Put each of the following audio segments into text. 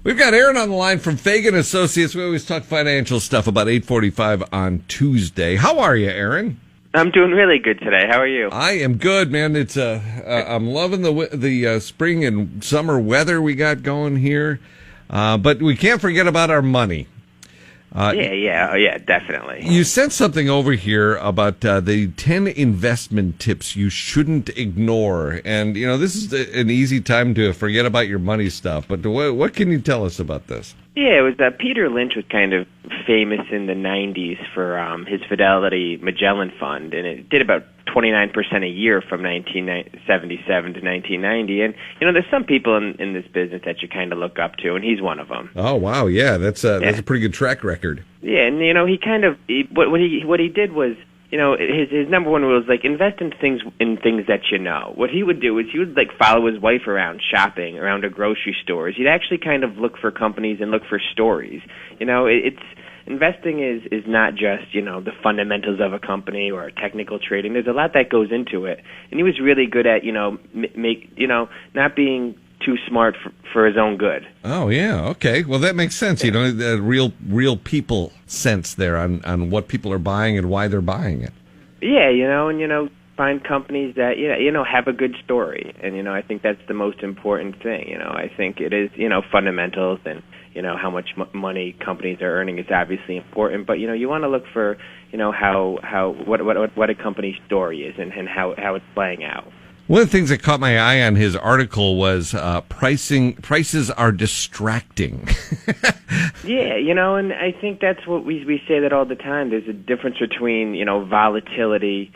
We've got Aaron on the line from Fagan Associates. We always talk financial stuff about 8:45 on Tuesday. How are you, Aaron? I'm doing really good today. How are you? I am good, man. It's I'm loving the spring and summer weather we got going here, but we can't forget about our money. Yeah, definitely. You sent something over here about the 10 investment tips you shouldn't ignore. And, this is an easy time to forget about your money stuff. But what can you tell us about this? Yeah, it was Peter Lynch was kind of famous in the 90s for his Fidelity Magellan fund, and it did about 29% a year from 1977 to 1990. And, there's some people in this business that you kind of look up to, and he's one of them. Oh, wow, yeah, that's a pretty good track record. Yeah, and, what he did was, his number one rule is invest in things that you know. What he would do is he would follow his wife around shopping around a grocery stores. He'd actually kind of look for companies and look for stories. It's investing is not just the fundamentals of a company or technical trading. There's a lot that goes into it, and he was really good at not being too smart for his own good. Oh yeah, okay. Well, that makes sense. The real people sense there on what people are buying and why they're buying it. Yeah, find companies that have a good story, and I think that's the most important thing. I think it is fundamentals, and how much money companies are earning is obviously important, but you want to look for what a company's story is and how it's playing out. One of the things that caught my eye on his article was prices are distracting. Yeah, and I think that's what we say that all the time. There's a difference between, volatility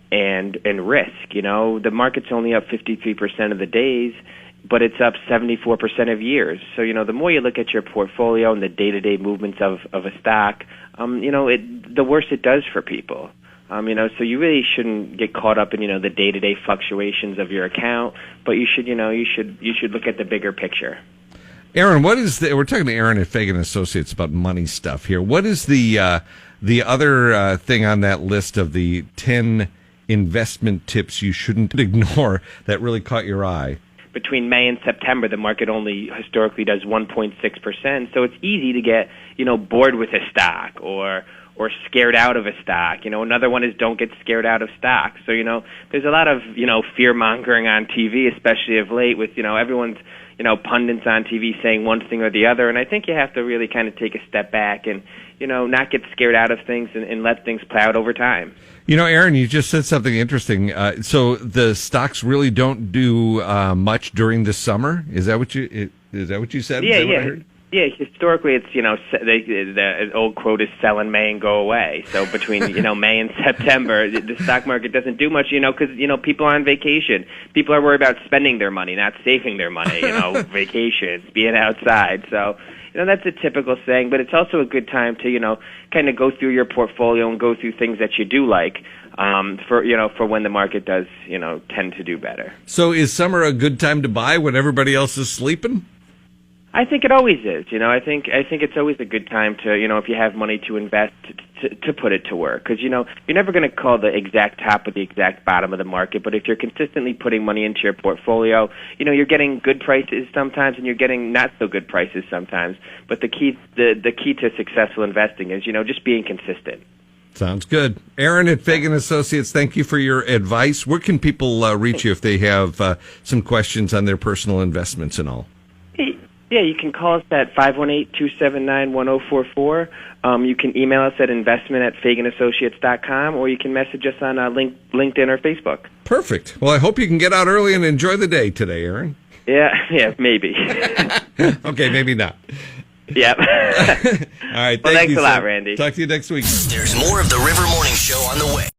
and risk. The market's only up 53% of the days, but it's up 74% of years. So, the more you look at your portfolio and the day-to-day movements of a stock, the worse it does for people. So you really shouldn't get caught up in, the day-to-day fluctuations of your account, but you should look at the bigger picture. Aaron, we're talking to Aaron at Fagan Associates about money stuff here. What is the other thing on that list of the 10 investment tips you shouldn't ignore that really caught your eye? Between May and September, the market only historically does 1.6%, so it's easy to get, bored with a stock or scared out of a stock. Another one is don't get scared out of stocks. So, there's a lot of, fear-mongering on TV, especially of late with, everyone's, pundits on TV saying one thing or the other. And I think you have to really kind of take a step back and, not get scared out of things and let things play out over time. Aaron, you just said something interesting. So the stocks really don't do much during the summer? Is that what you said? Yeah. Yeah, historically, it's, the old quote is sell in May and go away. So between, May and September, the stock market doesn't do much, because, people are on vacation. People are worried about spending their money, not saving their money, vacations, being outside. So, that's a typical saying, but it's also a good time to, kind of go through your portfolio and go through things that you do like, for when the market does, tend to do better. So is summer a good time to buy when everybody else is sleeping? I think it always is. I think it's always a good time to, if you have money to invest, to put it to work. Because, you're never going to call the exact top or the exact bottom of the market. But if you're consistently putting money into your portfolio, you're getting good prices sometimes and you're getting not so good prices sometimes. But the key to successful investing is, just being consistent. Sounds good. Aaron at Fagan Associates, thank you for your advice. Where can people reach you if they have some questions on their personal investments and all? Yeah, you can call us at 518-279-1044. You can email us at investment@faganassociates.com, or you can message us on LinkedIn or Facebook. Perfect. Well, I hope you can get out early and enjoy the day today, Aaron. Yeah, maybe. Okay, maybe not. Yep. All right. Well, thanks a lot, Randy. Talk to you next week. There's more of the River Morning Show on the way.